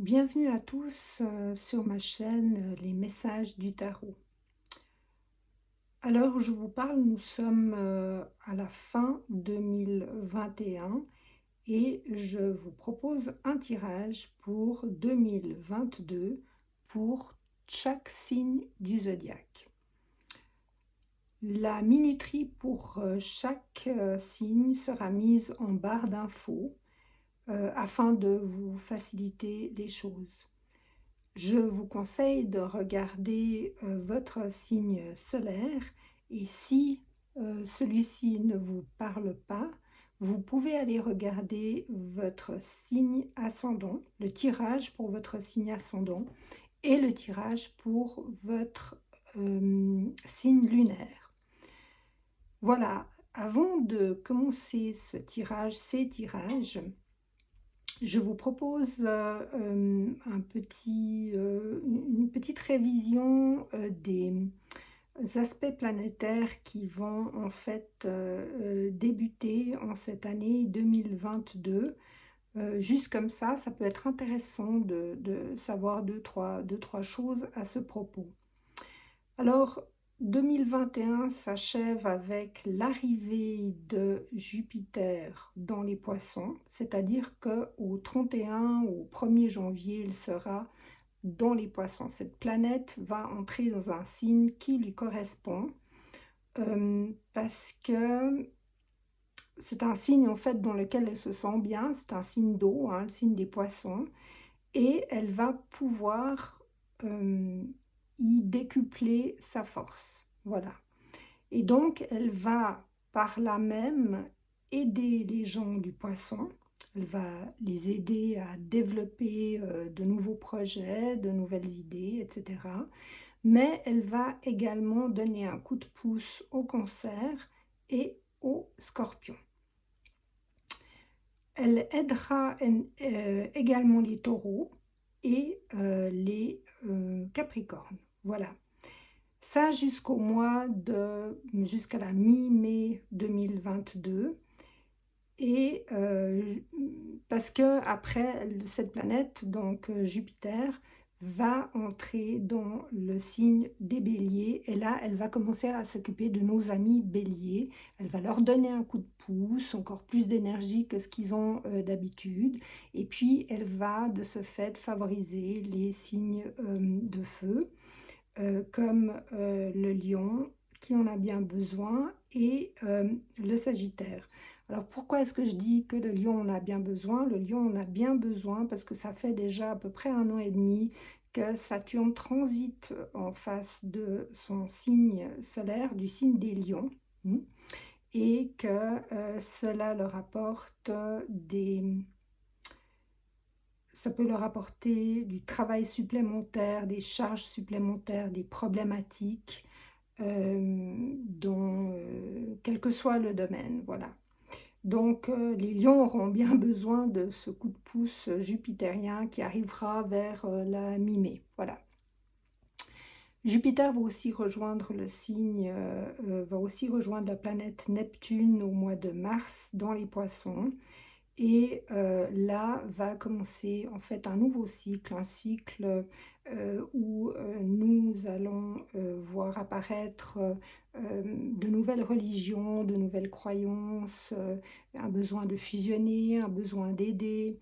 Bienvenue à tous sur ma chaîne Les Messages du Tarot. À l'heure où je vous parle, nous sommes à la fin 2021 et je vous propose un tirage pour 2022 pour chaque signe du zodiaque. La minuterie pour chaque signe sera mise en barre d'infos afin de vous faciliter les choses. Je vous conseille de regarder votre signe solaire et si celui-ci ne vous parle pas, vous pouvez aller regarder votre signe ascendant, le tirage pour votre signe ascendant et le tirage pour votre signe lunaire. Voilà, avant de commencer ces tirages, je vous propose une petite révision des aspects planétaires qui vont en fait débuter en cette année 2022. Juste comme ça peut être intéressant de savoir deux, trois choses à ce propos. Alors, 2021 s'achève avec l'arrivée de Jupiter dans les Poissons, c'est-à-dire qu'au 31 ou au 1er janvier, il sera dans les Poissons. Cette planète va entrer dans un signe qui lui correspond parce que c'est un signe en fait dans lequel elle se sent bien, c'est un signe d'eau, hein, le signe des Poissons, et elle va pouvoir y décupler sa force. Voilà. Et donc, elle va par là même aider les gens du poisson. Elle va les aider à développer de nouveaux projets, de nouvelles idées, etc. Mais elle va également donner un coup de pouce au cancer et au scorpion. Elle aidera également les taureaux et les capricornes. Voilà. Ça jusqu'à la mi-mai 2022. Et parce que après cette planète, donc Jupiter, va entrer dans le signe des béliers et là elle va commencer à s'occuper de nos amis béliers. Elle va leur donner un coup de pouce, encore plus d'énergie que ce qu'ils ont d'habitude, et puis elle va de ce fait favoriser les signes de feu comme le lion qui en a bien besoin et le sagittaire. Alors pourquoi est-ce que je dis que le lion en a bien besoin? Le lion en a bien besoin parce que ça fait déjà à peu près 1 an et demi que Saturne transite en face de son signe solaire, du signe des lions, et que cela leur apporte ça peut leur apporter du travail supplémentaire, des charges supplémentaires, des problématiques, quel que soit le domaine, voilà. Donc, les lions auront bien besoin de ce coup de pouce jupitérien qui arrivera vers la mi-mai, voilà. Jupiter va aussi rejoindre va aussi rejoindre la planète Neptune au mois de mars dans les Poissons. Et là va commencer en fait un nouveau cycle, un cycle où nous allons voir apparaître de nouvelles religions, de nouvelles croyances, un besoin de fusionner, un besoin d'aider.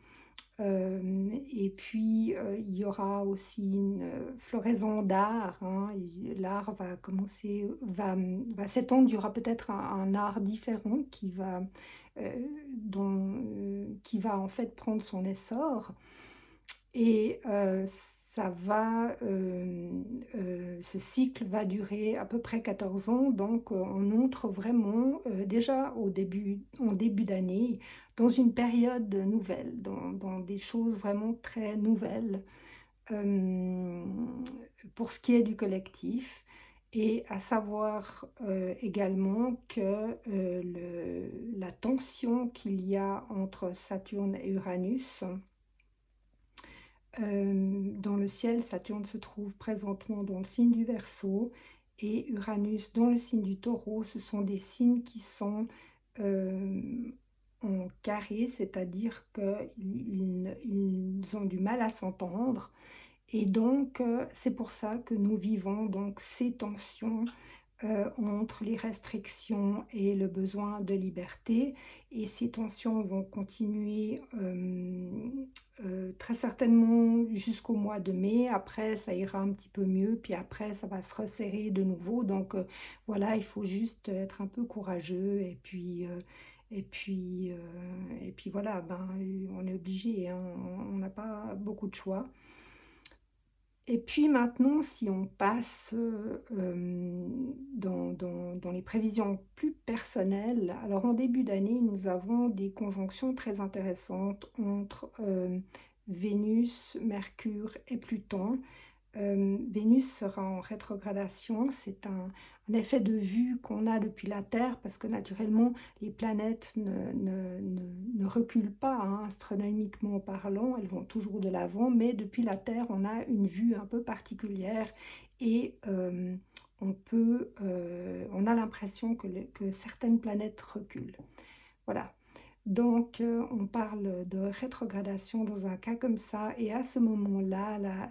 Et puis il y aura aussi une floraison d'art, hein. L'art va commencer, va s'étendre. Il y aura peut-être un art différent qui va en fait prendre son essor. Et ce cycle va durer à peu près 14 ans, donc on entre vraiment déjà en début d'année dans une période nouvelle, dans des choses vraiment très nouvelles pour ce qui est du collectif. Et à savoir également que la tension qu'il y a entre Saturne et Uranus, dans le ciel, Saturne se trouve présentement dans le signe du Verseau et Uranus dans le signe du Taureau. Ce sont des signes qui sont en carré, c'est-à-dire qu'ils ont du mal à s'entendre. Et donc, c'est pour ça que nous vivons donc ces tensions entre les restrictions et le besoin de liberté. Et ces tensions vont continuer très certainement jusqu'au mois de mai. Après, ça ira un petit peu mieux, puis après, ça va se resserrer de nouveau. Donc voilà, il faut juste être un peu courageux et puis voilà, ben, on est obligé, hein, on n'a pas beaucoup de choix. Et puis maintenant, si on passe dans les prévisions plus personnelles, alors en début d'année, nous avons des conjonctions très intéressantes entre Vénus, Mercure et Pluton. Vénus sera en rétrogradation, c'est un effet de vue qu'on a depuis la Terre parce que naturellement les planètes ne reculent pas, hein, astronomiquement parlant, elles vont toujours de l'avant, mais depuis la Terre on a une vue un peu particulière et on a l'impression que certaines planètes reculent. Voilà. Donc, on parle de rétrogradation dans un cas comme ça, et à ce moment-là,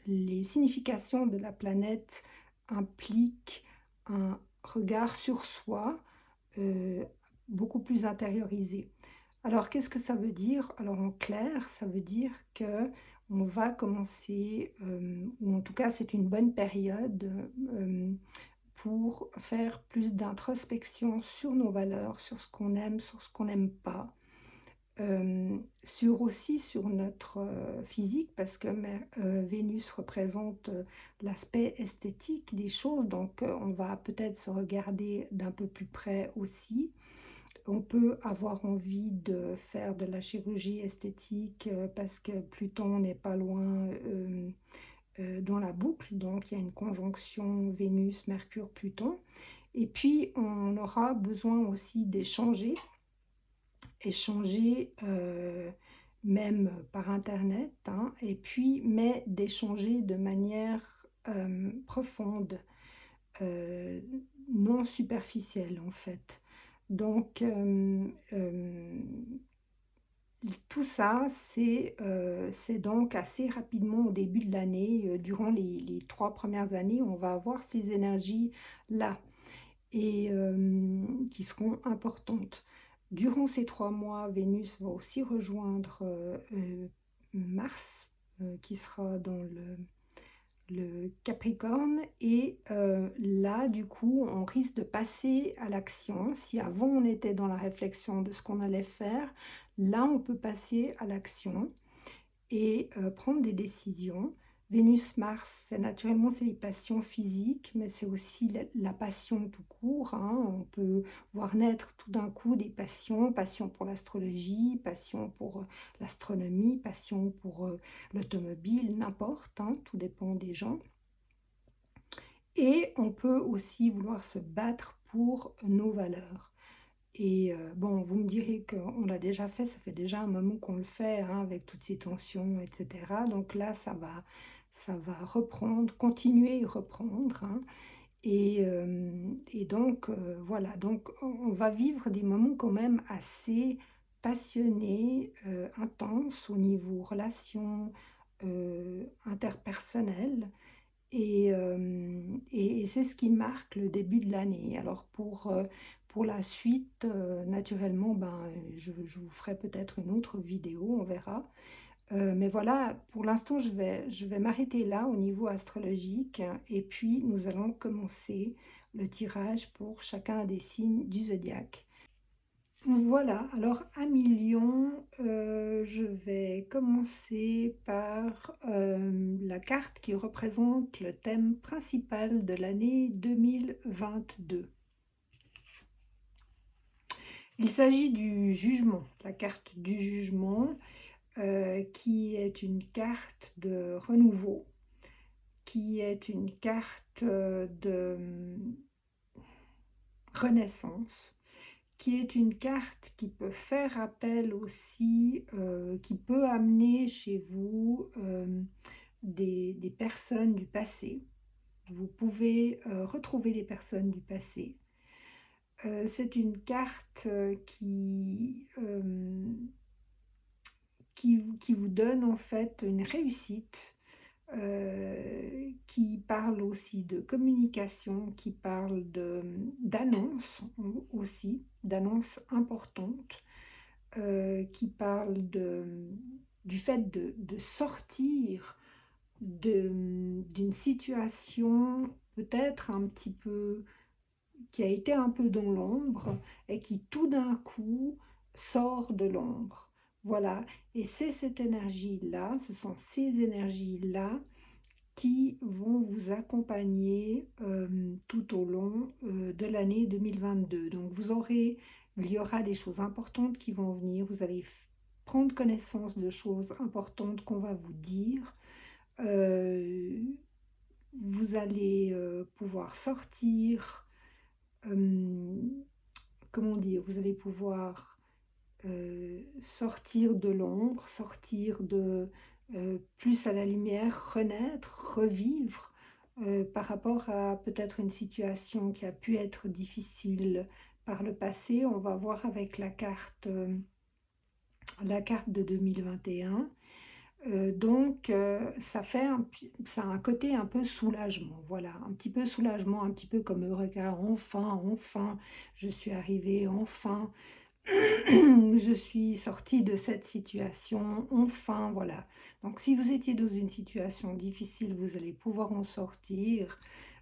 les significations de la planète impliquent un regard sur soi euh, beaucoup plus intériorisé. Alors, qu'est-ce que ça veut dire? Alors, en clair, ça veut dire que on va commencer, ou en tout cas, c'est une bonne période pour faire plus d'introspection sur nos valeurs, sur ce qu'on aime, sur ce qu'on n'aime pas, sur notre physique, parce que Vénus représente l'aspect esthétique des choses, donc on va peut-être se regarder d'un peu plus près aussi. On peut avoir envie de faire de la chirurgie esthétique parce que Pluton n'est pas loin dans la boucle, donc il y a une conjonction Vénus-Mercure-Pluton. Et puis on aura besoin aussi échanger même par internet, hein, et puis mais d'échanger de manière profonde, euh, non superficielle en fait. Donc tout ça, c'est donc assez rapidement au début de l'année, durant les 3 premières années, on va avoir ces énergies-là et qui seront importantes. Durant ces 3 mois, Vénus va aussi rejoindre Mars, qui sera dans le Capricorne, et là, du coup, on risque de passer à l'action. Si avant on était dans la réflexion de ce qu'on allait faire, là, on peut passer à l'action et prendre des décisions. Vénus-Mars, c'est les passions physiques, mais c'est aussi la passion tout court, hein. On peut voir naître tout d'un coup des passions, passion pour l'astrologie, passion pour l'astronomie, passion pour l'automobile, n'importe, hein, tout dépend des gens. Et on peut aussi vouloir se battre pour nos valeurs. Et bon, vous me direz qu'on l'a déjà fait, ça fait déjà un moment qu'on le fait, hein, avec toutes ces tensions, etc. Donc là, ça va reprendre, continuer et reprendre, hein. Et donc, voilà, donc on va vivre des moments quand même assez passionnés, intenses au niveau relations interpersonnelles. Et c'est ce qui marque le début de l'année. Alors pour la suite, naturellement, ben, je vous ferai peut-être une autre vidéo, on verra. Mais voilà, pour l'instant, je vais m'arrêter là au niveau astrologique, et puis nous allons commencer le tirage pour chacun des signes du zodiaque. Voilà, alors à million, je vais commencer par la carte qui représente le thème principal de l'année 2022. Il s'agit du jugement, la carte du jugement, qui est une carte de renouveau, qui est une carte de renaissance, qui est une carte qui peut faire appel aussi, qui peut amener chez vous des personnes du passé. Vous pouvez retrouver les personnes du passé. C'est une carte qui vous donne en fait une réussite, qui parle aussi de communication, qui parle d'annonces aussi, d'annonces importantes, qui parle du fait de sortir d'une situation peut-être un petit peu qui a été un peu dans l'ombre et qui tout d'un coup sort de l'ombre. Voilà, et c'est cette énergie-là, ce sont ces énergies-là qui vont vous accompagner tout au long de l'année 2022. Donc il y aura des choses importantes qui vont venir, vous allez prendre connaissance de choses importantes qu'on va vous dire. Euh, Vous allez pouvoir sortir, euh, comment dire, vous allez pouvoir sortir de l'ombre, sortir plus à la lumière, renaître, revivre par rapport à peut-être une situation qui a pu être difficile par le passé. On va voir avec la carte de 2021. Ça a un côté un peu soulagement, voilà, un petit peu soulagement, un petit peu comme Eureka, enfin, enfin, je suis arrivée, enfin, je suis sortie de cette situation, enfin, voilà. Donc si vous étiez dans une situation difficile, vous allez pouvoir en sortir,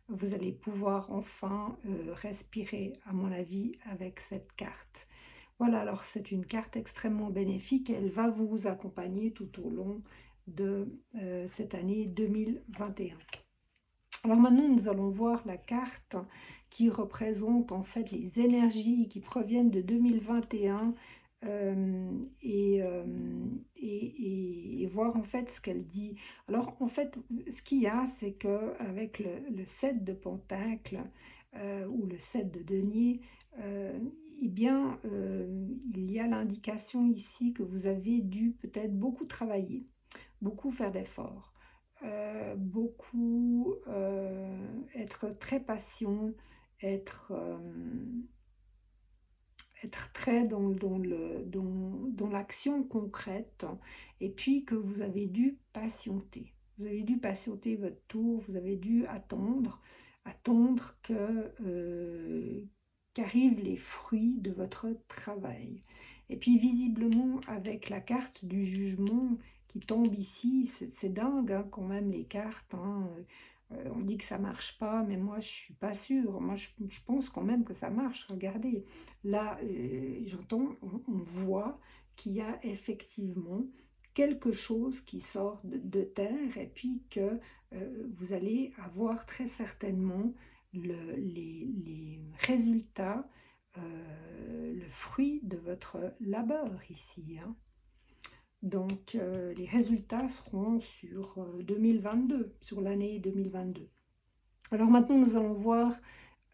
vous allez pouvoir enfin respirer, à mon avis, avec cette carte. Voilà, alors c'est une carte extrêmement bénéfique et elle va vous accompagner tout au long de cette année 2021. Alors maintenant, nous allons voir la carte qui représente en fait les énergies qui proviennent de 2021 et voir en fait ce qu'elle dit. Alors en fait, ce qu'il y a, c'est que avec le 7 de Pentacle ou le 7 de Denier, eh bien, il y a l'indication ici que vous avez dû peut-être beaucoup travailler, beaucoup faire d'efforts, beaucoup être très patient, être, euh, être très dans l'action concrète, et puis que vous avez dû patienter. Vous avez dû patienter votre tour, vous avez dû attendre qu'arrivent les fruits de votre travail. Et puis visiblement, avec la carte du jugement qui tombe ici, c'est dingue hein, quand même les cartes. Hein. On dit que ça marche pas, mais moi je suis pas sûre. Moi je pense quand même que ça marche. Regardez, là on voit qu'il y a effectivement quelque chose qui sort de terre et puis que vous allez avoir très certainement les résultats, le fruit de votre labeur ici. Hein. Donc les résultats seront sur 2022, sur l'année 2022. Alors maintenant, nous allons voir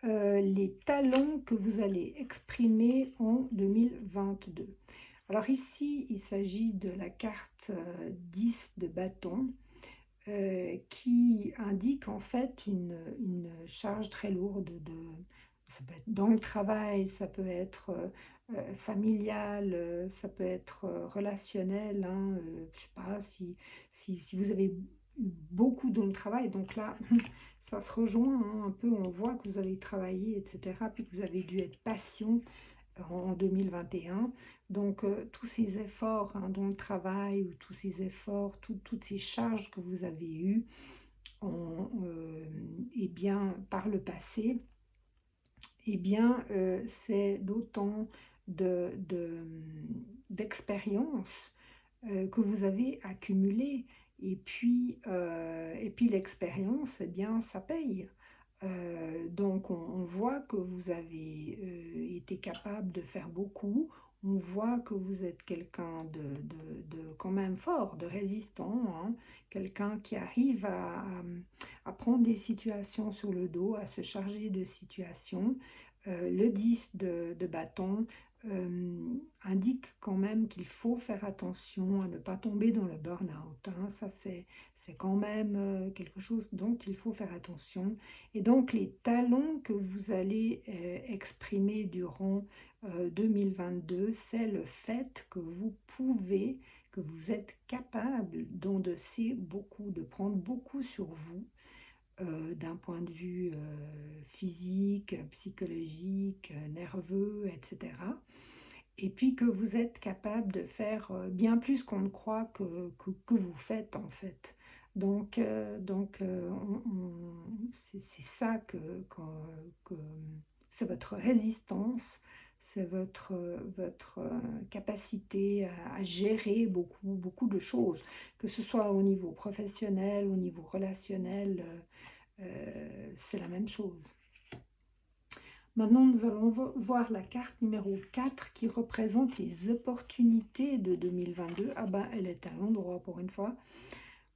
les talents que vous allez exprimer en 2022. Alors ici, il s'agit de la carte 10 de bâton qui indique en fait une charge très lourde ça peut être dans le travail, ça peut être familial, ça peut être relationnel. Hein, je ne sais pas si vous avez eu beaucoup dans le travail, donc là, ça se rejoint hein, un peu, on voit que vous avez travaillé, etc., puis que vous avez dû être patient en 2021. Donc, tous ces efforts hein, dans le travail, ou tous ces efforts, toutes ces charges que vous avez eues, eh bien, par le passé, eh bien, c'est d'autant d'expérience que vous avez accumulé. Et puis l'expérience, eh bien, ça paye. Donc on voit que vous avez été capable de faire beaucoup, on voit que vous êtes quelqu'un de quand même fort, de résistant, hein, quelqu'un qui arrive à prendre des situations sur le dos, à se charger de situations. Le 10 de bâton indique quand même qu'il faut faire attention à ne pas tomber dans le burn-out, hein. Ça, c'est quand même quelque chose dont il faut faire attention. Et donc, les talents que vous allez exprimer durant 2022, c'est le fait que vous pouvez, que vous êtes capable d'endosser beaucoup, de prendre beaucoup sur vous, d'un point de vue physique, psychologique, nerveux, etc. Et puis que vous êtes capable de faire bien plus qu'on ne croit que vous faites en fait. C'est ça que c'est votre résistance, c'est votre capacité à gérer beaucoup de choses, que ce soit au niveau professionnel, au niveau relationnel, c'est la même chose. Maintenant, nous allons voir la carte numéro 4 qui représente les opportunités de 2022. Ah ben, elle est à l'endroit pour une fois.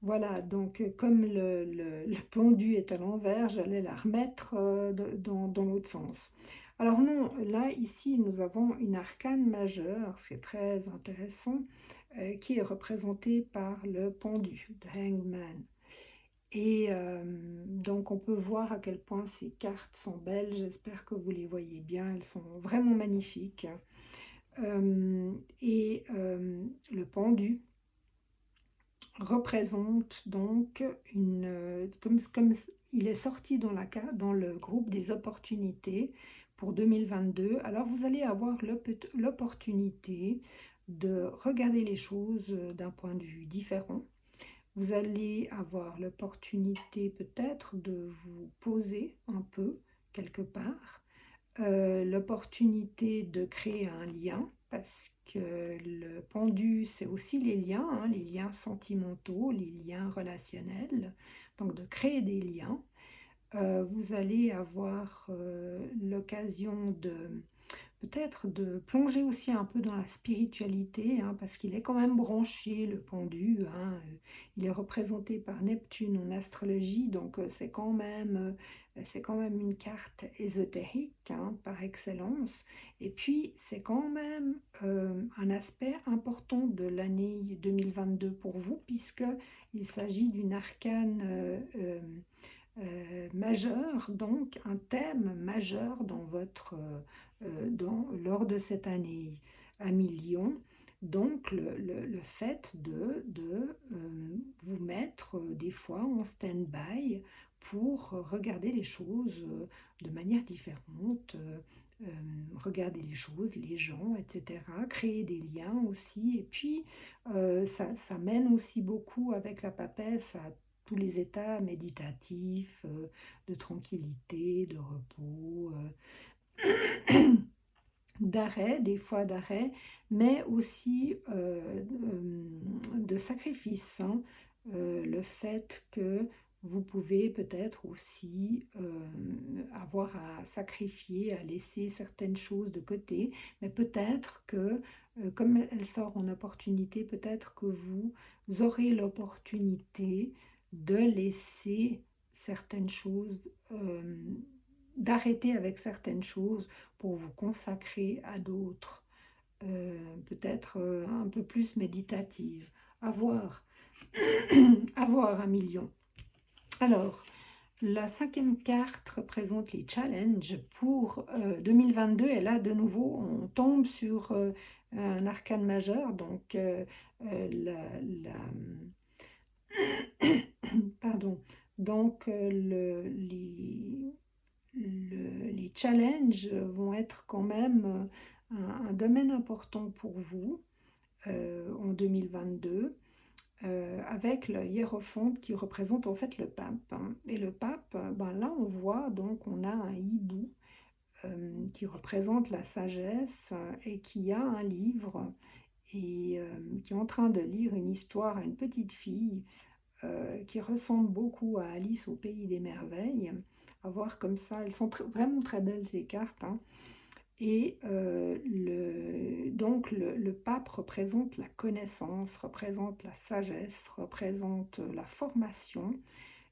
Voilà, donc comme le pendu est à l'envers, j'allais la remettre dans l'autre sens. Alors non, là, ici, nous avons une arcane majeure, ce qui est très intéressant, qui est représentée par le pendu, le hangman. Et donc on peut voir à quel point ces cartes sont belles, j'espère que vous les voyez bien, elles sont vraiment magnifiques. Le pendu représente donc comme il est sorti dans le groupe des opportunités pour 2022, alors vous allez avoir l'opportunité de regarder les choses d'un point de vue différent. Vous allez avoir l'opportunité peut-être de vous poser un peu quelque part, l'opportunité de créer un lien, parce que le pendu, c'est aussi les liens, hein, les liens sentimentaux, les liens relationnels, donc de créer des liens. Vous allez avoir l'occasion de peut-être de plonger aussi un peu dans la spiritualité, hein, parce qu'il est quand même branché, le pendu, hein, il est représenté par Neptune en astrologie, donc c'est quand même une carte ésotérique, hein, par excellence. Et puis, c'est quand même un aspect important de l'année 2022 pour vous, puisqu'il s'agit d'une arcane majeur, donc un thème majeur dans lors de cette année à million. Donc le fait de vous mettre des fois en stand-by pour regarder les choses de manière différente, regarder les choses, les gens, etc., créer des liens aussi. Et puis, ça mène aussi beaucoup avec la papesse à tous les états méditatifs, de tranquillité, de repos, d'arrêt, des fois d'arrêt, mais aussi de sacrifice, hein. Le fait que vous pouvez peut-être aussi avoir à sacrifier, à laisser certaines choses de côté, mais peut-être que, comme elle sort en opportunité, peut-être que vous aurez l'opportunité de laisser certaines choses, d'arrêter avec certaines choses pour vous consacrer à d'autres, peut-être un peu plus méditatives. À voir, à voir un million. Alors, la 5e carte représente les challenges pour 2022, et là, de nouveau, on tombe sur un arcane majeur, donc pardon, donc les challenges vont être quand même un domaine important pour vous en 2022, avec le hiérophante qui représente en fait le pape, hein. Et le pape, ben là on voit, donc on a un hibou qui représente la sagesse et qui a un livre et qui est en train de lire une histoire à une petite fille qui ressemble beaucoup à Alice au Pays des Merveilles. À voir comme ça, elles sont vraiment très belles ces cartes, hein. Et donc le pape représente la connaissance, représente la sagesse, représente la formation.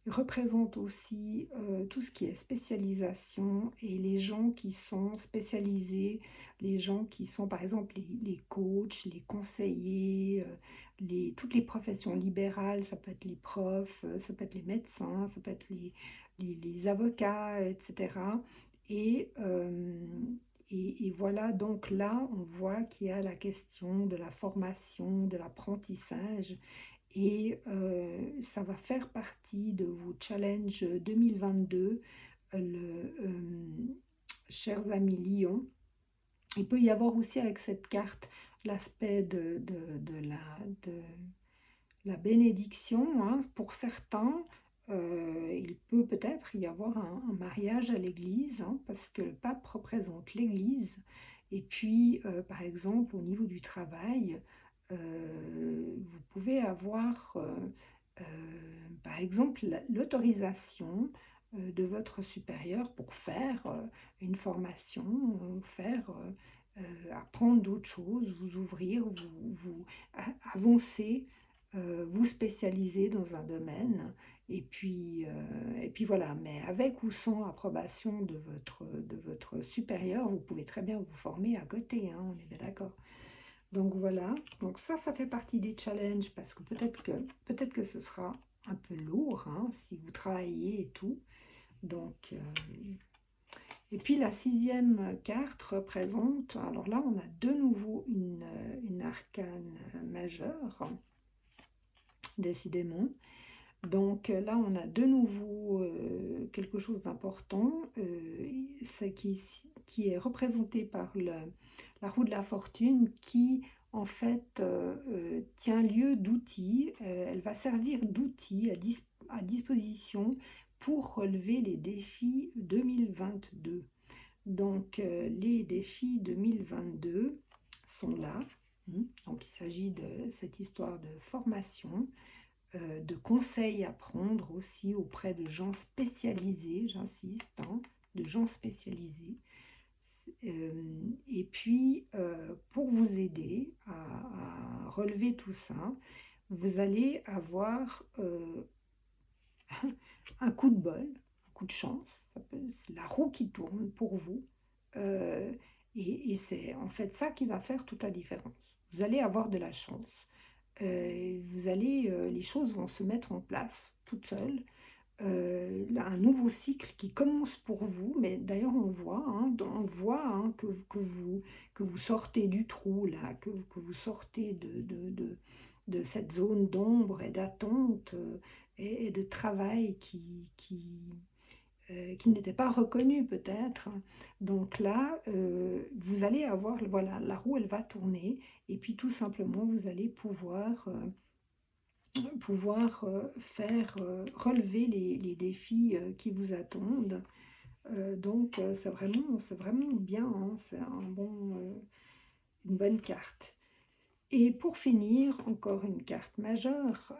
Il représente aussi tout ce qui est spécialisation et les gens qui sont spécialisés, les gens qui sont par exemple les coachs, les conseillers, toutes les professions libérales, ça peut être les profs, ça peut être les médecins, ça peut être les avocats, etc. Et, euh, et voilà, donc là, on voit qu'il y a la question de la formation, de l'apprentissage, et ça va faire partie de vos challenges 2022, chers amis Lion. Il peut y avoir aussi avec cette carte l'aspect de la bénédiction, hein. Pour certains, il peut peut-être y avoir un mariage à l'église, hein, parce que le pape représente l'église. Et puis, par exemple, au niveau du travail, vous pouvez avoir, euh, par exemple, l'autorisation de votre supérieur pour faire une formation, faire apprendre d'autres choses, vous ouvrir, vous avancer, vous spécialiser dans un domaine, et puis voilà, mais avec ou sans approbation de votre supérieur, vous pouvez très bien vous former à côté, hein, on est bien d'accord. Donc voilà, donc ça fait partie des challenges parce que peut-être que ce sera un peu lourd, hein, si vous travaillez et tout. Donc, et puis la sixième carte représente, alors là on a de nouveau une arcane majeure, décidément. Donc là, on a de nouveau quelque chose d'important, qui est représenté par la roue de la fortune qui, en fait, tient lieu d'outil. Elle va servir d'outil à disposition pour relever les défis 2022. Donc, les défis 2022 sont là. Donc, il s'agit de cette histoire de formation, de conseils à prendre aussi auprès de gens spécialisés, j'insiste, hein, de gens spécialisés. Et puis, pour vous aider à relever tout ça, vous allez avoir un coup de bol, un coup de chance, c'est la roue qui tourne pour vous. Euh, et c'est en fait ça qui va faire toute la différence. Vous allez avoir de la chance. Les choses vont se mettre en place toutes seules. Un nouveau cycle qui commence pour vous, mais d'ailleurs on voit, que vous sortez du trou, là, que vous sortez de cette zone d'ombre et d'attente, et de travail qui n'était pas reconnu peut-être. Donc là, vous allez avoir, voilà, la roue, elle va tourner, et puis tout simplement, vous allez pouvoir faire relever les défis qui vous attendent. Donc, c'est vraiment bien, hein, c'est une bonne carte. Et pour finir, encore une carte majeure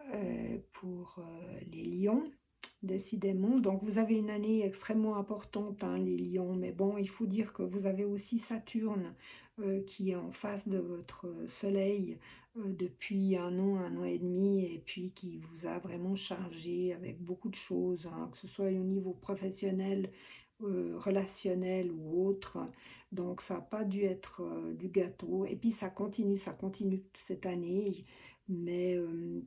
pour les lions, décidément. Donc vous avez une année extrêmement importante, hein, les lions, mais bon, il faut dire que vous avez aussi Saturne qui est en face de votre soleil depuis un an et demi, et puis qui vous a vraiment chargé avec beaucoup de choses, hein, que ce soit au niveau professionnel, relationnel ou autre. Donc ça n'a pas dû être du gâteau. Et puis ça continue cette année. Mais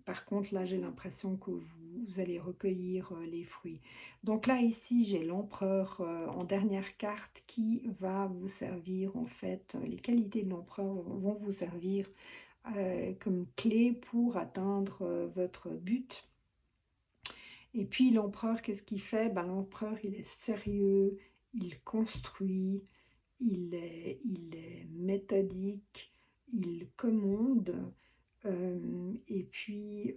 par contre, là, j'ai l'impression que vous allez recueillir les fruits. Donc là, ici, j'ai l'empereur en dernière carte qui va vous servir, en fait, les qualités de l'empereur vont vous servir comme clé pour atteindre votre but. Et puis l'empereur, qu'est-ce qu'il fait? Ben, l'empereur, il est sérieux, il construit, il est méthodique, il commande, et puis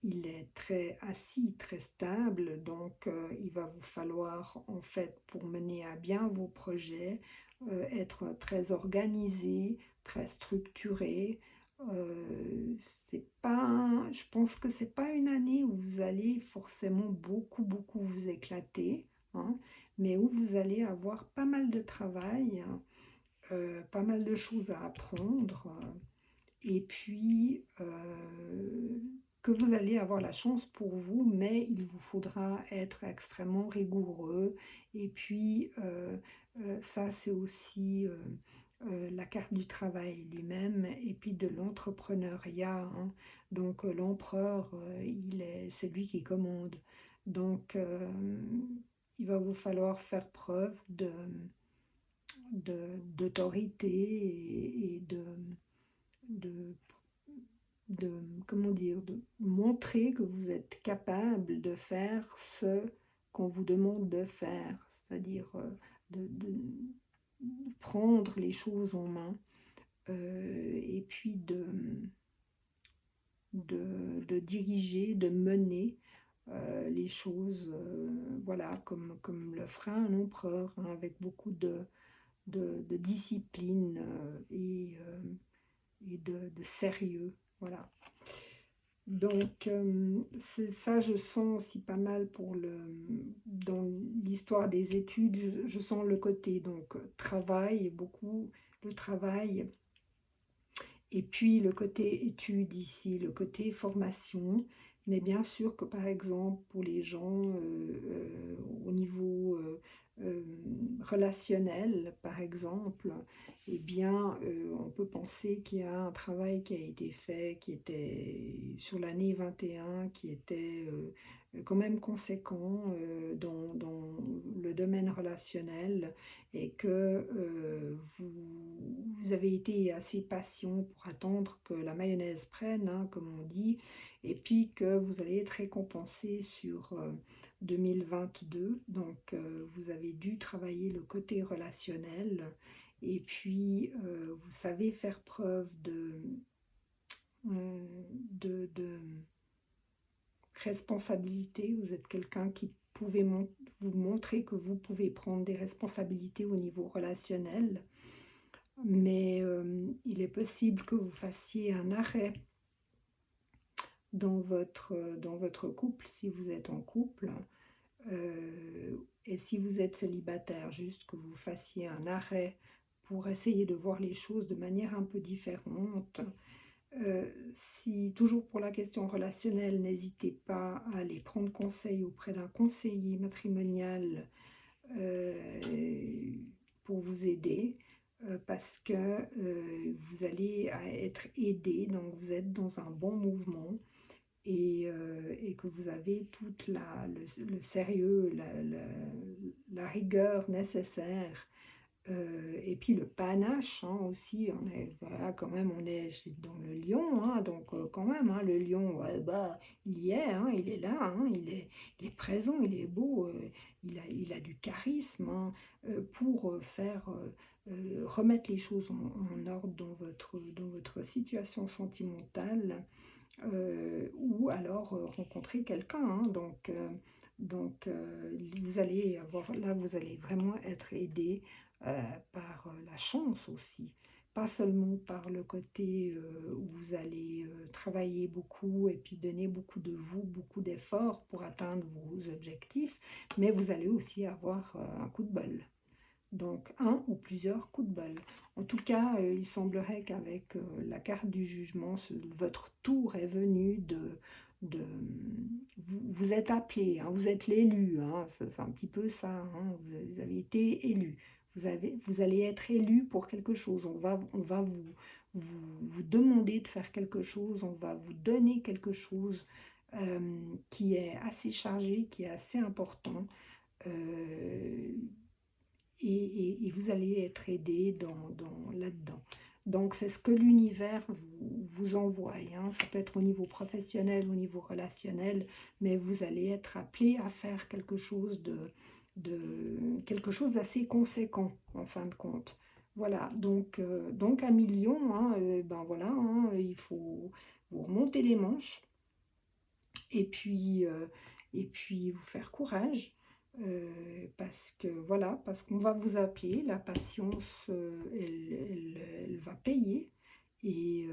il est très assis, très stable. Donc il va vous falloir, en fait, pour mener à bien vos projets, être très organisé, très structuré. Je pense que c'est pas une année où vous allez forcément beaucoup, beaucoup vous éclater, hein, mais où vous allez avoir pas mal de travail, pas mal de choses à apprendre, et puis que que vous allez avoir la chance pour vous, mais il vous faudra être extrêmement rigoureux. Et puis, ça, c'est aussi la carte du travail lui-même et puis de l'entrepreneuriat, hein. Donc, l'empereur, c'est lui qui commande. Donc, il va vous falloir faire preuve d'autorité et de, comment dire, de montrer que vous êtes capable de faire ce qu'on vous demande de faire, c'est-à-dire de prendre les choses en main et puis de diriger, de mener les choses, voilà, comme le fera un empereur, hein, avec beaucoup de discipline et de sérieux, voilà. Donc, ça, je sens aussi pas mal dans l'histoire des études, je sens le côté donc travail, beaucoup le travail, et puis le côté études ici, le côté formation, mais bien sûr que par exemple pour les gens au niveau euh, relationnel, par exemple, eh bien on peut penser qu'il y a un travail qui a été fait, qui était sur l'année 21, qui était quand même conséquent dans le domaine relationnel et que vous avez été assez patient pour attendre que la mayonnaise prenne, hein, comme on dit, et puis que vous allez être récompensé sur 2022. Donc, vous avez dû travailler le côté relationnel et puis vous savez faire preuve de responsabilité. Vous êtes quelqu'un qui pouvez vous montrer que vous pouvez prendre des responsabilités au niveau relationnel, mais il est possible que vous fassiez un arrêt dans votre couple, si vous êtes en couple, et si vous êtes célibataire, juste que vous fassiez un arrêt pour essayer de voir les choses de manière un peu différente. Si toujours pour la question relationnelle, n'hésitez pas à aller prendre conseil auprès d'un conseiller matrimonial pour vous aider parce que vous allez être aidé, donc vous êtes dans un bon mouvement et que vous avez tout le sérieux, la rigueur nécessaire et puis le panache, hein, aussi, voilà, quand même, dans le lion, hein, donc quand même, hein, le lion, ouais, bah, il y est, hein, il est là, hein, il est présent, il est beau, il a du charisme, hein, pour remettre les choses en ordre dans votre situation sentimentale, ou alors rencontrer quelqu'un, hein, vous allez vraiment être aidé par la chance aussi, pas seulement par le côté où vous allez travailler beaucoup et puis donner beaucoup de vous, beaucoup d'efforts pour atteindre vos objectifs, mais vous allez aussi avoir un coup de bol. Donc un ou plusieurs coups de bol. En tout cas, il semblerait qu'avec la carte du jugement, votre tour est venu vous êtes appelé, hein, vous êtes l'élu, hein, c'est un petit peu ça, hein, vous avez été élu. Vous allez être élu pour quelque chose. On va vous demander de faire quelque chose, on va vous donner quelque chose qui est assez chargé, qui est assez important. Euh, et vous allez être aidé là-dedans. Donc, c'est ce que l'univers vous envoie, hein. Ça peut être au niveau professionnel, au niveau relationnel, mais vous allez être appelé à faire quelque chose quelque chose d'assez conséquent, en fin de compte. Voilà, donc 1 million, hein, ben voilà, hein, il faut vous remonter les manches et puis vous faire courage. Parce que voilà, parce qu'on va vous appeler, la patience, elle va payer et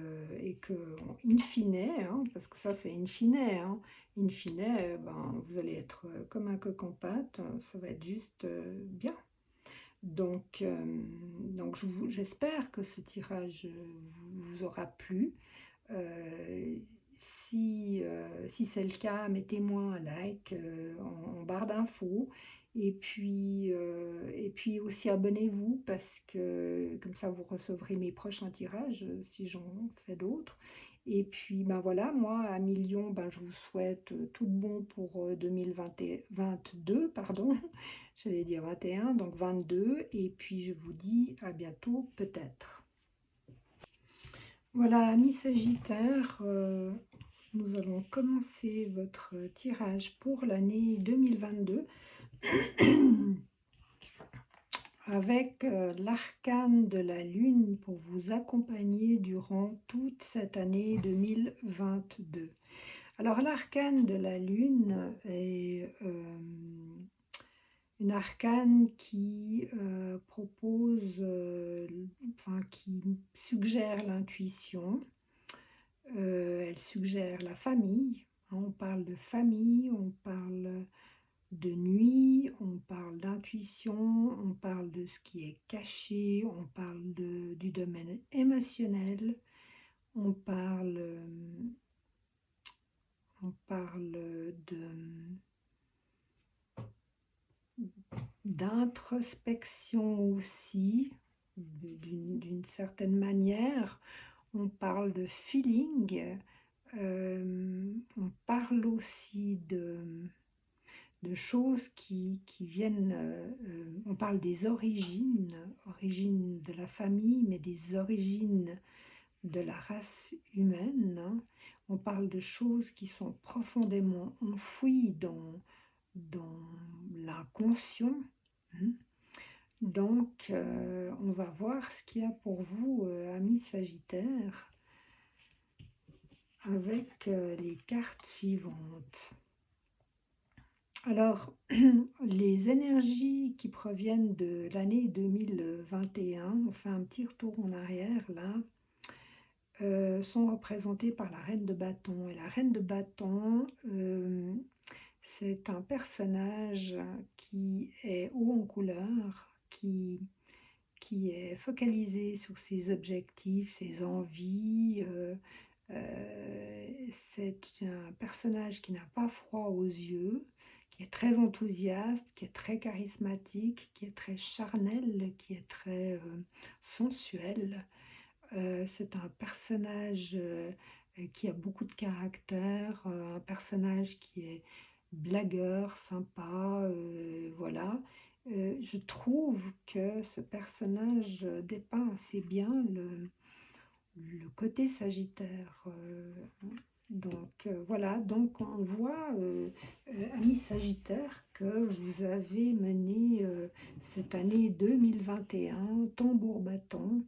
que, in fine, hein, parce que ça c'est in fine, hein, in fine, ben, vous allez être comme un coq en pâte, ça va être juste bien. Donc j'espère que ce tirage vous aura plu. Si si c'est le cas, mettez-moi un like en barre d'infos. Et puis aussi abonnez-vous parce que comme ça vous recevrez mes prochains tirages si j'en fais d'autres. Et puis ben voilà, moi à Million, ben, je vous souhaite tout de bon pour 2022, pardon, j'allais dire 21, donc 22. Et puis je vous dis à bientôt peut-être. Voilà, amis Sagittaire, nous allons commencer votre tirage pour l'année 2022 avec l'arcane de la Lune pour vous accompagner durant toute cette année 2022. Alors l'arcane de la Lune est une arcane qui propose, enfin qui suggère l'intuition, elle suggère la famille, hein, on parle de famille, on parle de nuit, on parle d'intuition, on parle de ce qui est caché, on parle du domaine émotionnel, on parle d'introspection aussi, d'une certaine manière. On parle de feeling, on parle aussi de choses qui viennent, on parle des origines, origines de la famille, mais des origines de la race humaine, hein. On parle de choses qui sont profondément enfouies dans l'inconscient, hein. Donc, on va voir ce qu'il y a pour vous, amis Sagittaires, avec les cartes suivantes. Alors, les énergies qui proviennent de l'année 2021, on fait un petit retour en arrière là, sont représentées par la Reine de Bâton. Et la Reine de Bâton, c'est un personnage qui est haut en couleur, qui est focalisé sur ses objectifs, ses envies. C'est un personnage qui n'a pas froid aux yeux, qui est très enthousiaste, qui est très charismatique, qui est très charnel, qui est très sensuel. C'est un personnage qui a beaucoup de caractère, un personnage qui est blagueur, sympa, voilà. Je trouve que ce personnage dépeint assez bien le côté Sagittaire. Donc voilà, donc on voit, amis Sagittaire, que vous avez mené cette année 2021 tambour battant,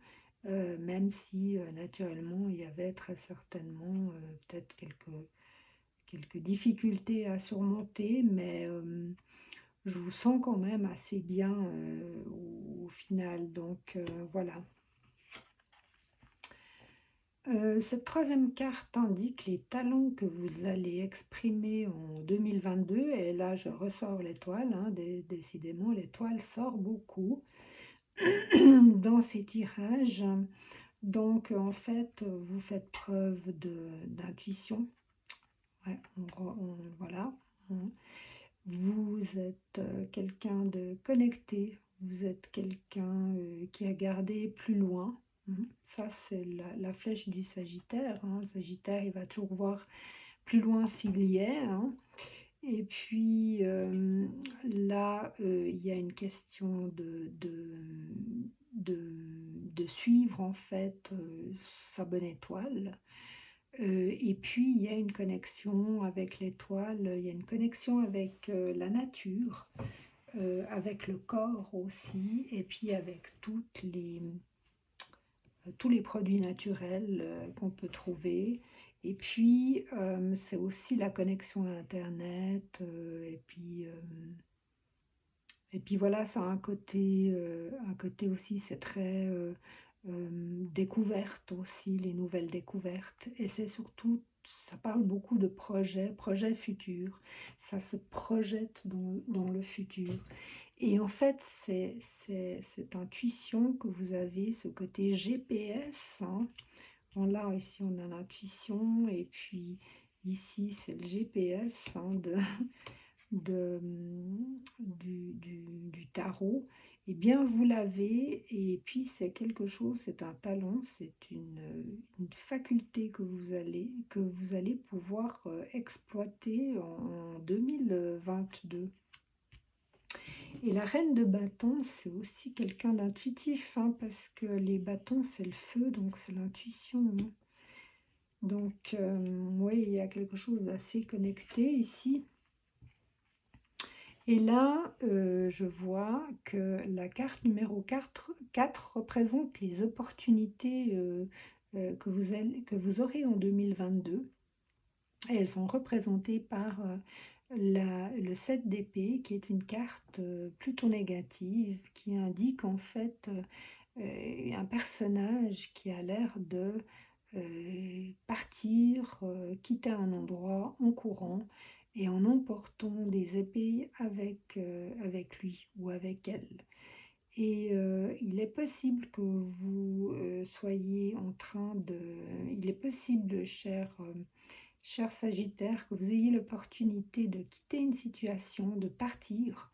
même si naturellement il y avait très certainement peut-être quelques difficultés à surmonter, mais je vous sens quand même assez bien au final, donc voilà. Cette troisième carte indique les talents que vous allez exprimer en 2022, et là je ressors l'étoile, hein, décidément l'étoile sort beaucoup dans ces tirages. Donc en fait vous faites preuve d'intuition, ouais, voilà, hein. Vous êtes quelqu'un de connecté, vous êtes quelqu'un qui a gardé plus loin. Ça, c'est la flèche du Sagittaire, hein. Sagittaire, il va toujours voir plus loin s'il y est, hein. Et puis là, il y a une question de suivre en fait sa bonne étoile. Et puis, il y a une connexion avec l'étoile, il y a une connexion avec la nature, avec le corps aussi, et puis avec tous les produits naturels qu'on peut trouver. Et puis, c'est aussi la connexion à Internet. Et puis voilà, ça a un côté aussi, c'est très découverte aussi, les nouvelles découvertes. Et c'est surtout, ça parle beaucoup de projets futurs. Ça se projette dans le futur. Et en fait, c'est cette intuition que vous avez, ce côté GPS, hein. Bon, là, ici, on a l'intuition, et puis Ici, c'est le GPS hein, du tarot. Eh bien, vous l'avez, et puis c'est quelque chose, c'est un talent, c'est une faculté que vous allez pouvoir exploiter en 2022. Et la reine de bâton, c'est aussi quelqu'un d'intuitif, hein, parce que les bâtons, c'est le feu, donc c'est l'intuition, hein. Donc, oui, il y a quelque chose d'assez connecté ici. Et là, je vois que la carte numéro 4 représente les opportunités que vous aurez en 2022. Et elles sont représentées par le 7 d'épée, qui est une carte plutôt négative, qui indique en fait un personnage qui a l'air de partir, quitter un endroit en courant et en emportant des épées avec lui ou avec elle. Et il est possible que vous soyez en train de... Il est possible, cher Sagittaire, que vous ayez l'opportunité de quitter une situation, de partir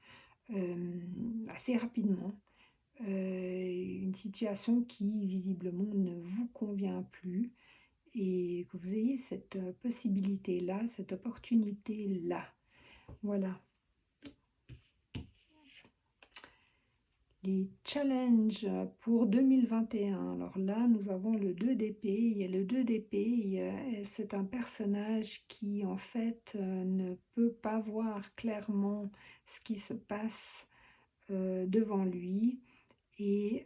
assez rapidement. Une situation qui visiblement ne vous convient plus, et que vous ayez cette possibilité-là, cette opportunité-là. Voilà. Les challenges pour 2021. Alors là, nous avons le 2 d'épée. Et le 2 d'épée, c'est un personnage qui, en fait, ne peut pas voir clairement ce qui se passe devant lui, et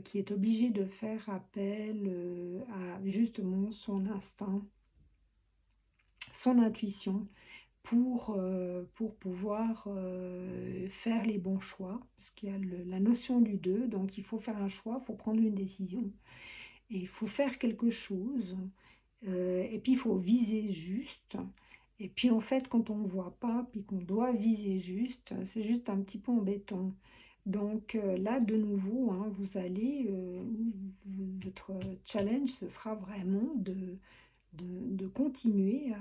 qui est obligé de faire appel à justement son instinct, son intuition, pour pouvoir faire les bons choix, parce qu'il y a la notion du 2, donc il faut faire un choix, il faut prendre une décision, et il faut faire quelque chose, et puis il faut viser juste. Et puis en fait, quand on ne voit pas, puis qu'on doit viser juste, c'est juste un petit peu embêtant. Donc là, de nouveau, hein, votre challenge, ce sera vraiment de continuer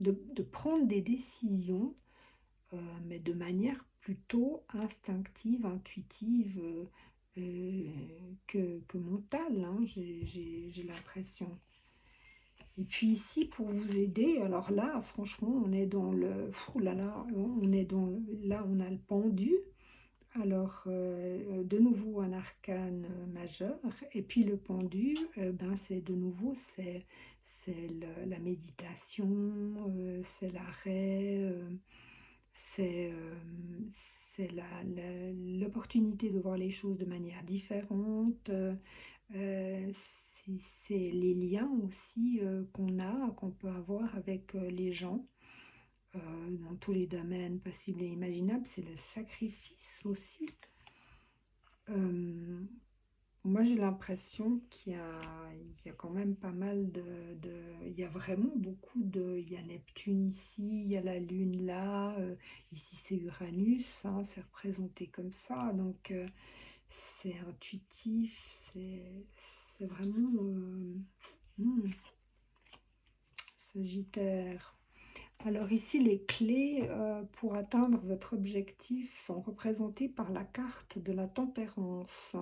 de prendre des décisions, mais de manière plutôt instinctive, intuitive, euh, que mentale, hein, j'ai l'impression. Et puis ici, pour vous aider, alors là, franchement, on est dans le... Ouh là là, on est dans là, on a le pendu. Alors, de nouveau un arcane majeur, et puis le pendu, ben, c'est de nouveau, la méditation, c'est l'arrêt, c'est l'opportunité de voir les choses de manière différente, c'est les liens aussi qu'on peut avoir avec les gens dans tous les domaines possibles et imaginables. C'est le sacrifice aussi. Euh, Moi, j'ai l'impression il y a quand même pas mal il y a vraiment beaucoup de... Il y a Neptune ici, il y a la Lune là, ici c'est Uranus, hein, c'est représenté comme ça, donc c'est intuitif, c'est vraiment... Sagittaire. Alors ici, les clés pour atteindre votre objectif sont représentées par la carte de la tempérance.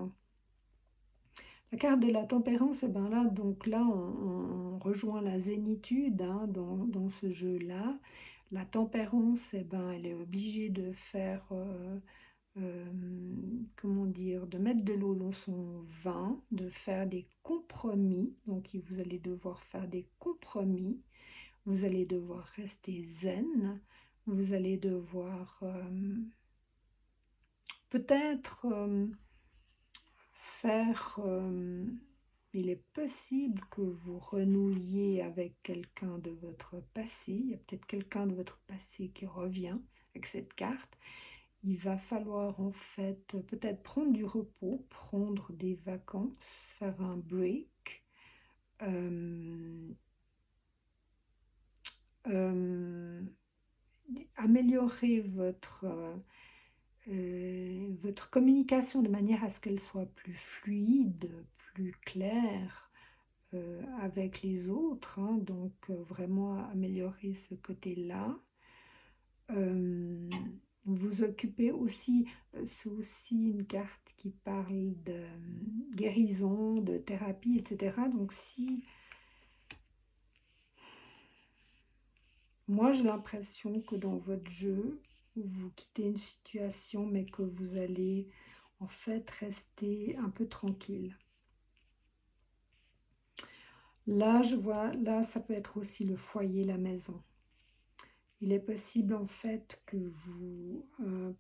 La carte de la tempérance, eh ben là, donc là, on rejoint la zénitude hein, dans ce jeu-là. La tempérance, eh ben, elle est obligée de faire, comment dire, de mettre de l'eau dans son vin, de faire des compromis. Donc, vous allez devoir faire des compromis. Vous allez devoir rester zen. Vous allez devoir peut-être il est possible que vous renouiez avec quelqu'un de votre passé. Il y a peut-être quelqu'un de votre passé qui revient avec cette carte. Il va falloir en fait peut-être prendre du repos, prendre des vacances, faire un break. Améliorer votre communication de manière à ce qu'elle soit plus fluide, plus claire, avec les autres, hein, donc vraiment améliorer ce côté-là. Vous occupez aussi, c'est aussi une carte qui parle de guérison, de thérapie, etc. Donc si, moi j'ai l'impression que dans votre jeu, vous quittez une situation, mais que vous allez en fait rester un peu tranquille. Là, je vois, là, ça peut être aussi le foyer, la maison. Il est possible en fait que vous,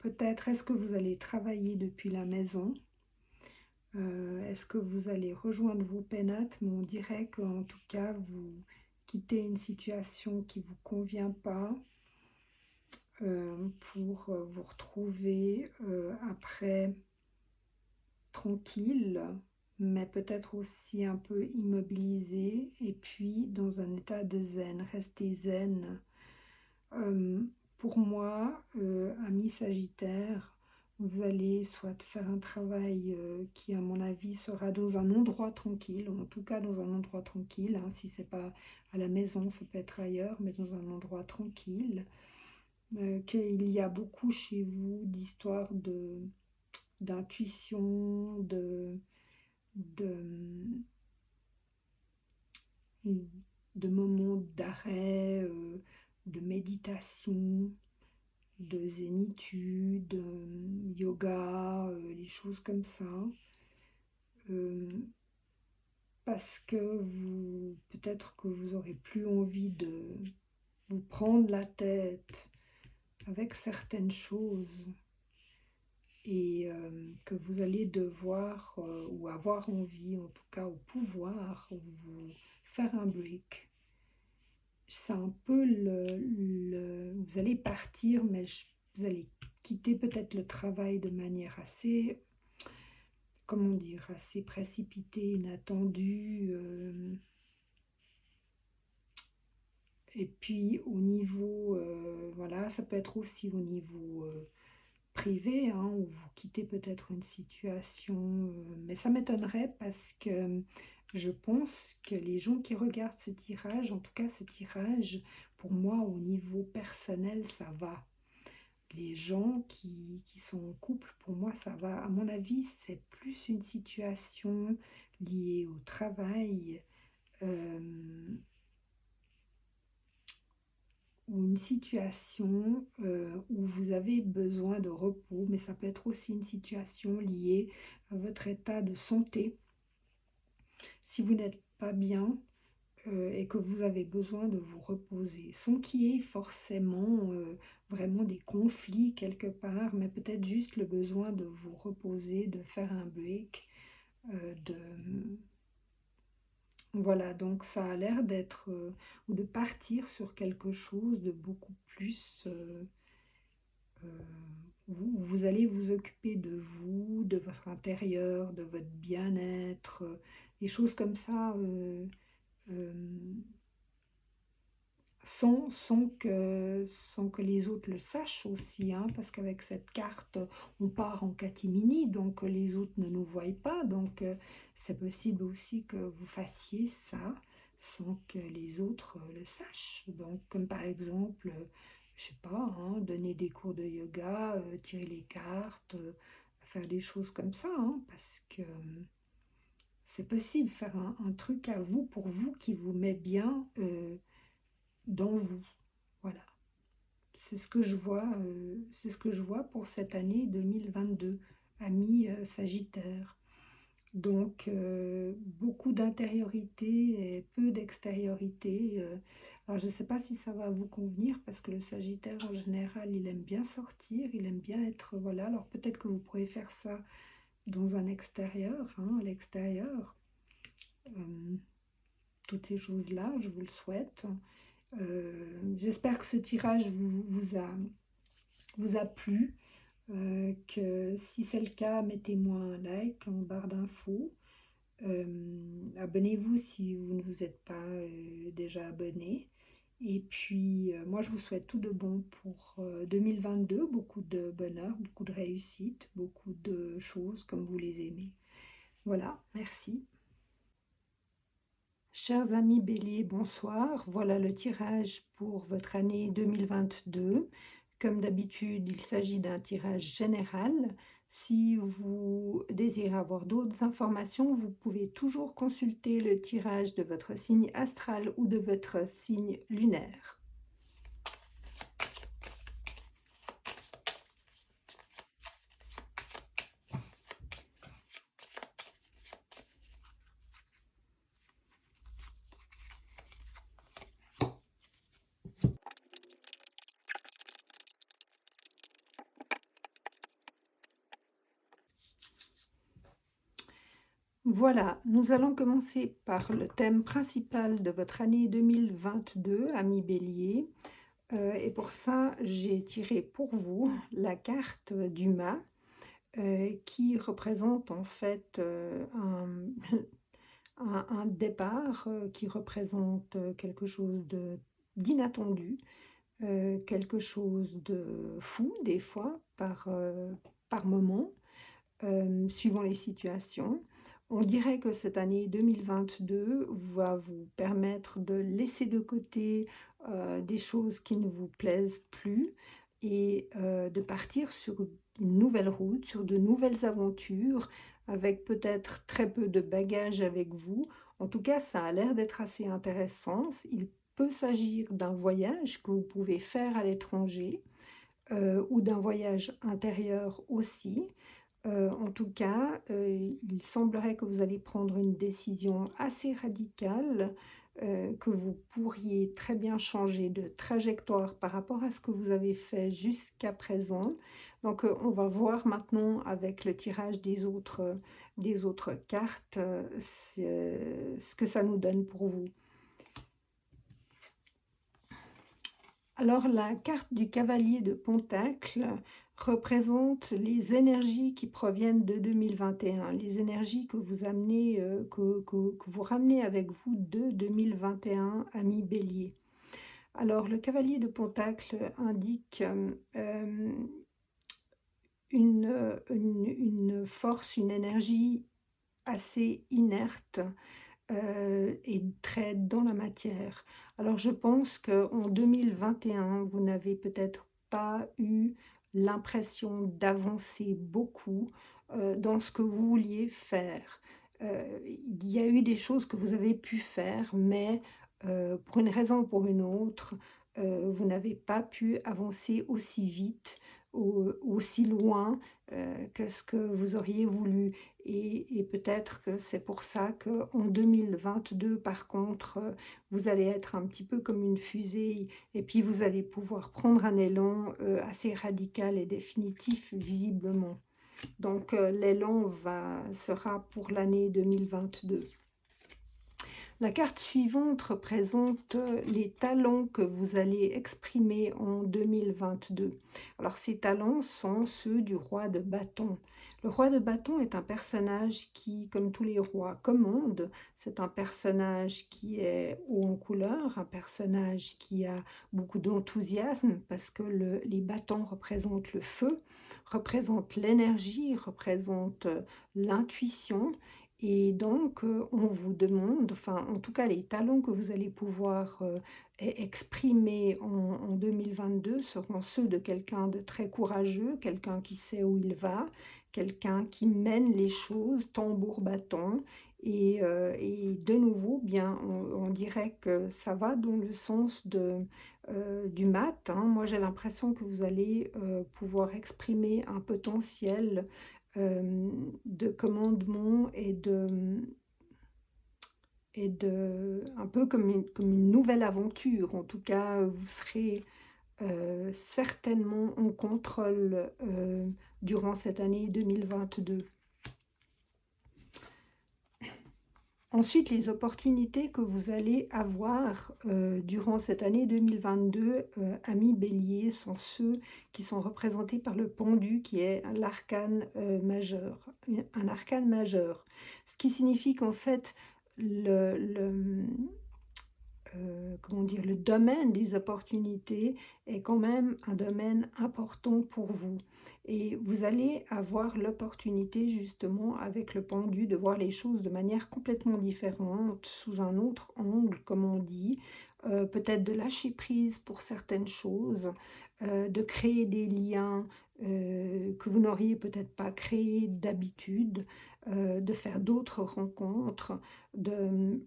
peut-être, est-ce que vous allez travailler depuis la maison? Est-ce que vous allez rejoindre vos pénates? Mais on dirait qu'en tout cas, vous quittez une situation qui ne vous convient pas pour vous retrouver après tranquille, mais peut-être aussi un peu immobilisé et puis dans un état de zen. Restez zen. Euh, pour moi, ami Sagittaire, vous allez soit faire un travail qui, à mon avis, sera dans un endroit tranquille, ou en tout cas dans un endroit tranquille, hein, si c'est pas à la maison, ça peut être ailleurs, mais dans un endroit tranquille, qu'il y a beaucoup chez vous d'histoires d'intuition, de, de moments d'arrêt, de méditation, de zénitude, yoga, les choses comme ça. Parce que vous, peut-être que vous aurez plus envie de vous prendre la tête avec certaines choses et que vous allez devoir ou avoir envie, en tout cas au pouvoir, vous faire un break. C'est un peu vous allez partir, mais vous allez quitter peut-être le travail de manière assez, comment dire, assez précipitée, inattendue. Et puis au niveau, voilà, ça peut être aussi au niveau privé, hein, où vous quittez peut-être une situation, mais ça m'étonnerait parce que je pense que les gens qui regardent ce tirage, en tout cas ce tirage, pour moi au niveau personnel, ça va. Les gens qui sont en couple, pour moi, ça va. À mon avis, c'est plus une situation liée au travail ou une situation où vous avez besoin de repos, mais ça peut être aussi une situation liée à votre état de santé. Si vous n'êtes pas bien et que vous avez besoin de vous reposer, sans qu'il y ait forcément vraiment des conflits quelque part, mais peut-être juste le besoin de vous reposer, de faire un break, de... Voilà, donc ça a l'air d'être, ou de partir sur quelque chose de beaucoup plus où vous allez vous occuper de vous, de votre intérieur, de votre bien-être, des choses comme ça, euh, sans que les autres le sachent aussi, hein, parce qu'avec cette carte, on part en catimini, donc les autres ne nous voient pas, donc c'est possible aussi que vous fassiez ça sans que les autres le sachent. Donc, comme par exemple, je sais pas, hein, donner des cours de yoga, tirer les cartes, faire des choses comme ça, hein, parce que c'est possible, faire un truc à vous, pour vous, qui vous met bien dans vous. Voilà. C'est ce que je vois, c'est ce que je vois pour cette année 2022, ami Sagittaire. Donc, beaucoup d'intériorité et peu d'extériorité. Alors, je ne sais pas si ça va vous convenir parce que le Sagittaire, en général, il aime bien sortir, il aime bien être, voilà. Alors, peut-être que vous pourrez faire ça dans un extérieur, hein, à l'extérieur. Toutes ces choses-là, je vous le souhaite. J'espère que ce tirage vous a plu. Que si c'est le cas, mettez-moi un like en barre d'infos. Abonnez-vous si vous ne vous êtes pas déjà abonné. Et puis, moi, je vous souhaite tout de bon pour 2022. Beaucoup de bonheur, beaucoup de réussite, beaucoup de choses comme vous les aimez. Voilà, merci. Chers amis Bélier, bonsoir. Voilà le tirage pour votre année 2022. Comme d'habitude, il s'agit d'un tirage général. Si vous désirez avoir d'autres informations, vous pouvez toujours consulter le tirage de votre signe astral ou de votre signe lunaire. Voilà, nous allons commencer par le thème principal de votre année 2022, amis Bélier. Et pour ça, j'ai tiré pour vous la carte du mât qui représente en fait un départ, qui représente quelque chose d'inattendu, quelque chose de fou des fois par moment. Suivant les situations. On dirait que cette année 2022 va vous permettre de laisser de côté des choses qui ne vous plaisent plus et de partir sur une nouvelle route, sur de nouvelles aventures, avec peut-être très peu de bagages avec vous. En tout cas, ça a l'air d'être assez intéressant. Il peut s'agir d'un voyage que vous pouvez faire à l'étranger ou d'un voyage intérieur aussi. En tout cas, il semblerait que vous allez prendre une décision assez radicale, que vous pourriez très bien changer de trajectoire par rapport à ce que vous avez fait jusqu'à présent. Donc, on va voir maintenant avec le tirage des autres cartes, ce que ça nous donne pour vous. Alors, la carte du cavalier de Pentacle représente les énergies qui proviennent de 2021, les énergies que vous amenez, que vous ramenez avec vous de 2021, ami Bélier. Alors, le cavalier de Pentacle indique une force, une énergie assez inerte, et très dans la matière. Alors je pense qu'en 2021, vous n'avez peut-être pas eu l'impression d'avancer beaucoup dans ce que vous vouliez faire. Il y a eu des choses que vous avez pu faire, mais pour une raison ou pour une autre, vous n'avez pas pu avancer aussi vite ou aussi loin que ce que vous auriez voulu. Et peut-être que c'est pour ça qu'en 2022, par contre, vous allez être un petit peu comme une fusée et puis vous allez pouvoir prendre un élan assez radical et définitif, visiblement. Donc, l'élan sera pour l'année 2022. La carte suivante représente les talents que vous allez exprimer en 2022. Alors ces talents sont ceux du roi de bâton. Le roi de bâton est un personnage qui, comme tous les rois, commande. C'est un personnage qui est haut en couleur, un personnage qui a beaucoup d'enthousiasme parce que les bâtons représentent le feu, représentent l'énergie, représentent l'intuition. Et donc, on vous demande, enfin, en tout cas, les talents que vous allez pouvoir exprimer en 2022 seront ceux de quelqu'un de très courageux, quelqu'un qui sait où il va, quelqu'un qui mène les choses tambour battant. Et de nouveau, bien, on dirait que ça va dans le sens du maths, hein. Moi, j'ai l'impression que vous allez pouvoir exprimer un potentiel de commandement et de un peu comme une nouvelle aventure. En tout cas, vous serez certainement en contrôle durant cette année 2022. Ensuite, les opportunités que vous allez avoir durant cette année 2022, amis Bélier, sont ceux qui sont représentés par le pendu, qui est l'arcane majeur, un arcane majeur. Ce qui signifie qu'en fait, comment dire, le domaine des opportunités est quand même un domaine important pour vous. Et vous allez avoir l'opportunité justement avec le pendu de voir les choses de manière complètement différente, sous un autre angle, comme on dit. Peut-être de lâcher prise pour certaines choses, de créer des liens que vous n'auriez peut-être pas créés d'habitude, de faire d'autres rencontres, de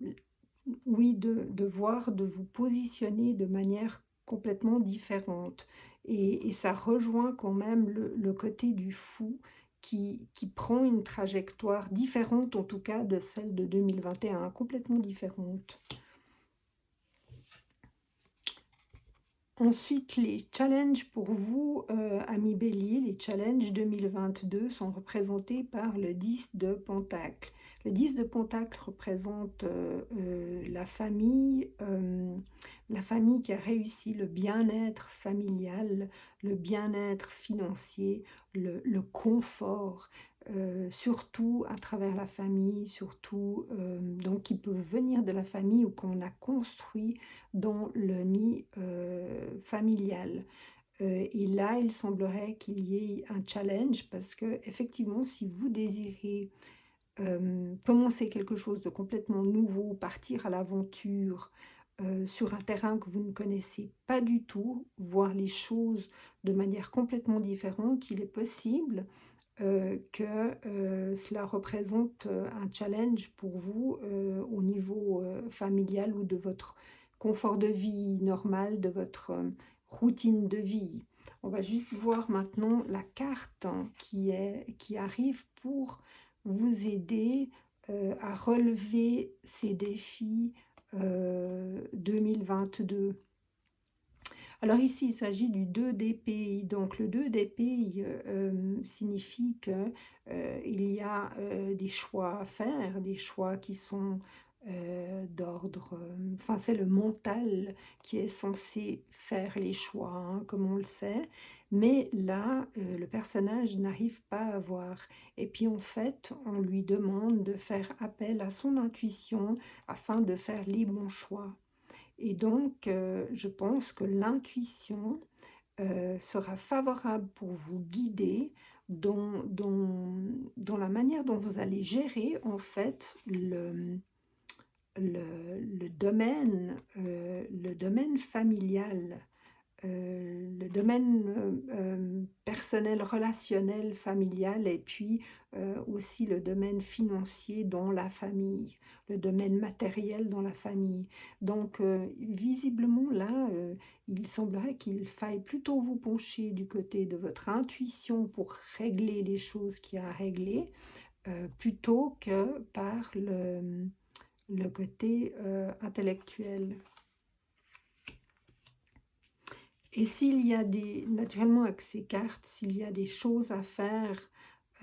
oui, de voir, de vous positionner de manière complètement différente et ça rejoint quand même le côté du fou qui prend une trajectoire différente, en tout cas, de celle de 2021, complètement différente. Ensuite, les challenges pour vous, amis Bélier, les challenges 2022 sont représentés par le 10 de Pentacle. Le 10 de Pentacle représente la famille qui a réussi, le bien-être familial, le bien-être financier, le confort, surtout à travers la famille, surtout donc qui peut venir de la famille ou qu'on a construit dans le nid familial. Et là, il semblerait qu'il y ait un challenge parce que effectivement, si vous désirez commencer quelque chose de complètement nouveau, partir à l'aventure sur un terrain que vous ne connaissez pas du tout, voir les choses de manière complètement différente, il est possible que cela représente un challenge pour vous au niveau familial ou de votre confort de vie normal, de votre routine de vie. On va juste voir maintenant la carte qui arrive pour vous aider à relever ces défis 2022. Alors ici, il s'agit du 2 d'épée. Donc le 2 d'épée signifie que il y a des choix à faire, des choix qui sont d'ordre... Enfin, c'est le mental qui est censé faire les choix, hein, comme on le sait. Mais là, le personnage n'arrive pas à voir. Et puis en fait, on lui demande de faire appel à son intuition afin de faire les bons choix. Et donc, je pense que l'intuition sera favorable pour vous guider dans la manière dont vous allez gérer en fait le domaine familial, le domaine personnel, relationnel, familial, et puis aussi le domaine financier dans la famille, le domaine matériel dans la famille. Donc, visiblement, là, il semblerait qu'il faille plutôt vous pencher du côté de votre intuition pour régler les choses qu'il y a à régler, plutôt que par le côté intellectuel. Et s'il y a naturellement avec ces cartes, s'il y a des choses à faire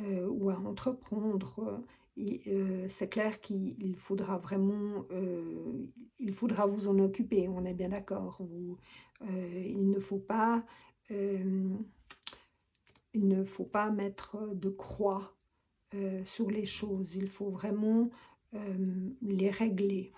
ou à entreprendre, c'est clair qu'il faudra vraiment, il faudra vous en occuper, on est bien d'accord. Euh, il ne faut pas mettre de croix sur les choses, il faut vraiment les régler.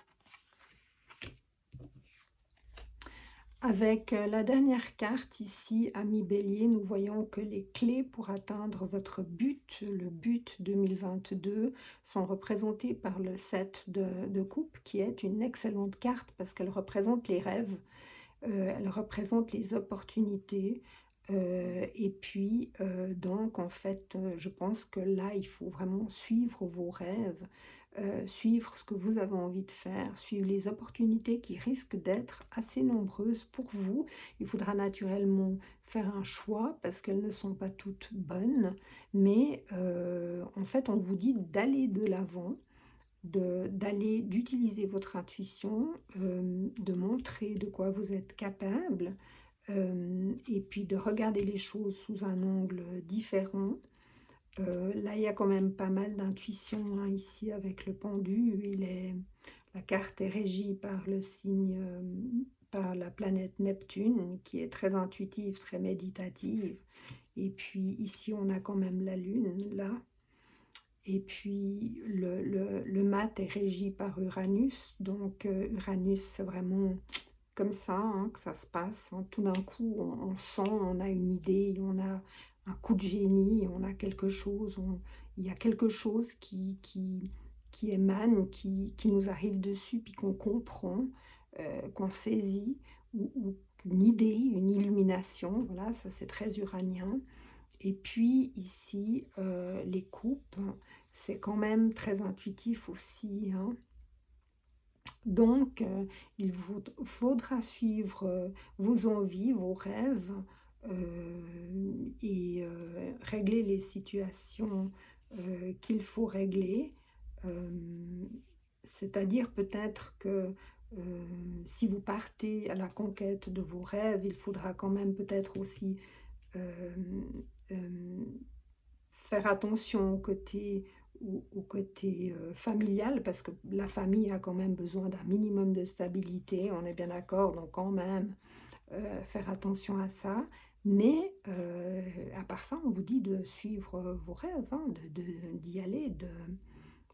Avec la dernière carte ici, Ami Bélier, nous voyons que les clés pour atteindre votre but, le but 2022, sont représentées par le 7 de coupe, qui est une excellente carte parce qu'elle représente les rêves, elle représente les opportunités. Et puis, donc, en fait, je pense que là, il faut vraiment suivre vos rêves, suivre ce que vous avez envie de faire, suivre les opportunités qui risquent d'être assez nombreuses pour vous. Il faudra naturellement faire un choix parce qu'elles ne sont pas toutes bonnes, mais en fait, on vous dit d'aller de l'avant, d'utiliser votre intuition, de montrer de quoi vous êtes capable, et puis de regarder les choses sous un angle différent. Là, il y a quand même pas mal d'intuition hein, ici avec le pendu. La carte est régie par le signe, par la planète Neptune, qui est très intuitive, très méditative. Et puis ici, on a quand même la Lune, là. Et puis le mat est régi par Uranus, donc Uranus c'est vraiment comme ça hein, que ça se passe, hein. Tout d'un coup on sent, on a une idée, on a un coup de génie, on a quelque chose, il y a quelque chose qui émane, qui nous arrive dessus, puis qu'on comprend, qu'on saisit, ou une idée, une illumination, voilà, ça c'est très uranien. Et puis ici, les coupes, c'est quand même très intuitif aussi, hein. Donc, il vous faudra suivre vos envies, vos rêves, et régler les situations qu'il faut régler. Euh, C'est-à-dire peut-être que si vous partez à la conquête de vos rêves, il faudra quand même peut-être aussi euh, euh, faire attention au côté familial, parce que la famille a quand même besoin d'un minimum de stabilité, on est bien d'accord, donc quand même faire attention à ça. Mais à part ça, on vous dit de suivre vos rêves, hein, d'y aller,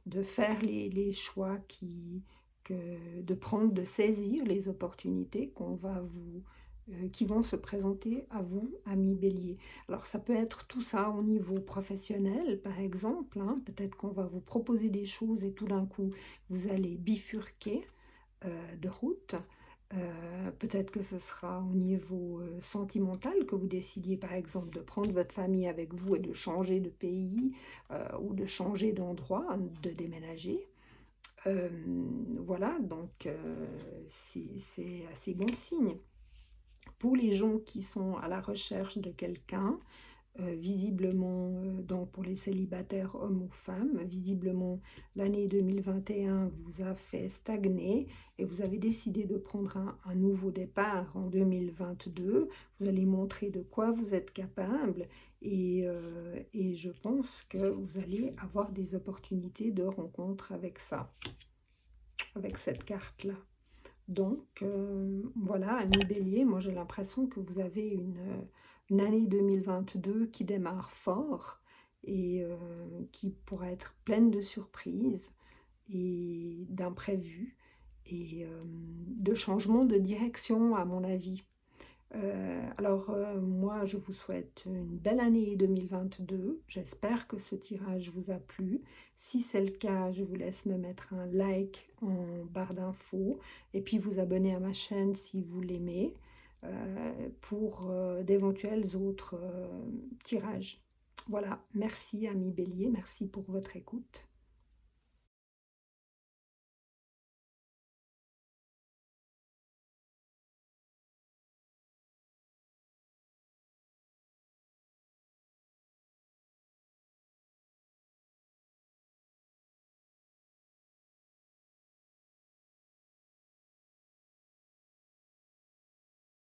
de faire les choix de prendre, de saisir les opportunités qui vont se présenter à vous, amis bélier. Alors ça peut être tout ça au niveau professionnel, par exemple, hein. Peut-être qu'on va vous proposer des choses et tout d'un coup, vous allez bifurquer de route. Peut-être que ce sera au niveau sentimental que vous décidiez par exemple de prendre votre famille avec vous et de changer de pays ou de changer d'endroit, de déménager. Euh, voilà, donc c'est assez bon signe. Pour les gens qui sont à la recherche de quelqu'un, visiblement, donc pour les célibataires hommes ou femmes, visiblement l'année 2021 vous a fait stagner et vous avez décidé de prendre un nouveau départ en 2022. Vous allez montrer de quoi vous êtes capable et je pense que vous allez avoir des opportunités de rencontre avec ça, avec cette carte-là. Donc, voilà, ami Bélier, moi j'ai l'impression que vous avez une année 2022 qui démarre fort et qui pourrait être pleine de surprises et d'imprévus et de changements de direction, à mon avis. Alors, moi, je vous souhaite une belle année 2022. J'espère que ce tirage vous a plu. Si c'est le cas, je vous laisse me mettre un like en barre d'infos et puis vous abonner à ma chaîne si vous l'aimez pour d'éventuels autres tirages. Voilà, merci, ami Bélier, merci pour votre écoute.